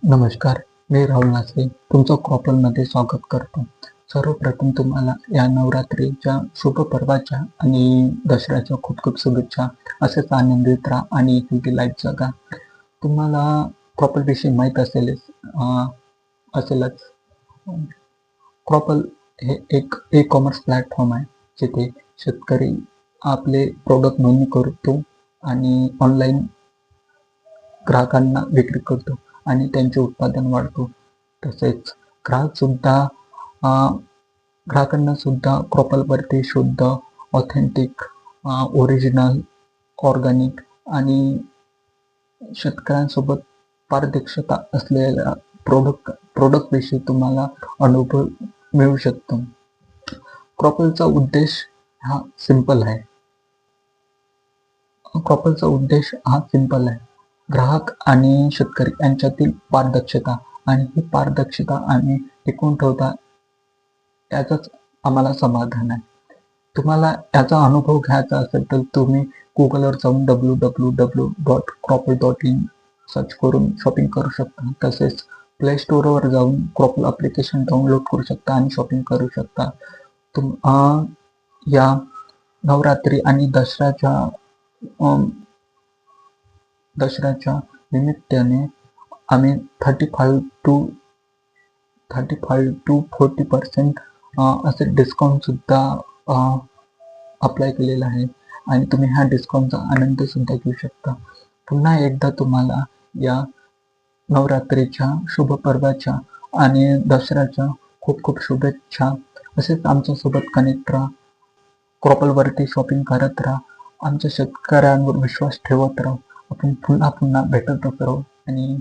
नमस्कार, मी राहुल नाचरे तुमचं क्रॉपलमध्ये स्वागत करतो. सर्वप्रथम तुम्हाला या नवरात्रीच्या शुभ पर्वाच्या आणि दसऱ्याच्या खूप खूप शुभेच्छा. असेच आनंदित राहा आणि एकुलती लाईफ जगा. तुम्हाला क्रॉपलविषयी माहीत असेलच. क्रॉपल हे एक ई-कॉमर्स प्लॅटफॉर्म आहे, जिथे शेतकरी आपले प्रोडक्ट नोंदणी करतो आणि ऑनलाईन ग्राहकांना विक्री करतो आणि त्यांचे उत्पादन वाढतो. तसेच ग्राहकांना सुद्धा क्रॉपलवरती शुद्ध, ऑथेंटिक, ओरिजिनल, ऑर्गॅनिक आणि शेतकऱ्यांसोबत पारदर्शकता असलेल्या प्रोडक्टविषयी तुम्हाला अनुभव मिळू शकतो. क्रॉपलचा उद्देश हा सिंपल आहे. ग्राहक आणि शेतकरी यांच्यातील पारदर्शकता, आणि ही पारदर्शकता आम्ही टिकवून ठेवता याचंच आम्हाला समाधान आहे. तुम्हाला याचा अनुभव घ्यायचा असेल तर तुम्ही गुगलवर जाऊन www.cropel.in सर्च करून शॉपिंग करू शकता. तसेच प्ले स्टोअरवर जाऊन क्रॉपल ॲप्लिकेशन डाउनलोड करू शकता आणि शॉपिंग करू शकता. या नवरात्री आणि दसऱ्याच्या निमित्ताने आम्ही 35 to 40% असे डिस्काउंट सुद्धा अप्लाय केलेला आहे आणि तुम्ही ह्या डिस्काउंटचा आनंद सुद्धा घेऊ शकता. पुन्हा एकदा तुम्हाला या नवरात्रीच्या शुभ पर्वाच्या आणि दसऱ्याच्या खूप खूप शुभेच्छा. असेच आमच्यासोबत कनेक्ट राहा, क्रॉपलवरती शॉपिंग करत राहा, आमच्या शेतकऱ्यांवर विश्वास ठेवत राहा. आपण पुन्हा पुन्हा भेटतच राहू आणि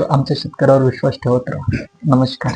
आमच्या शेतकऱ्यावर विश्वास ठेवत राहा. नमस्कार.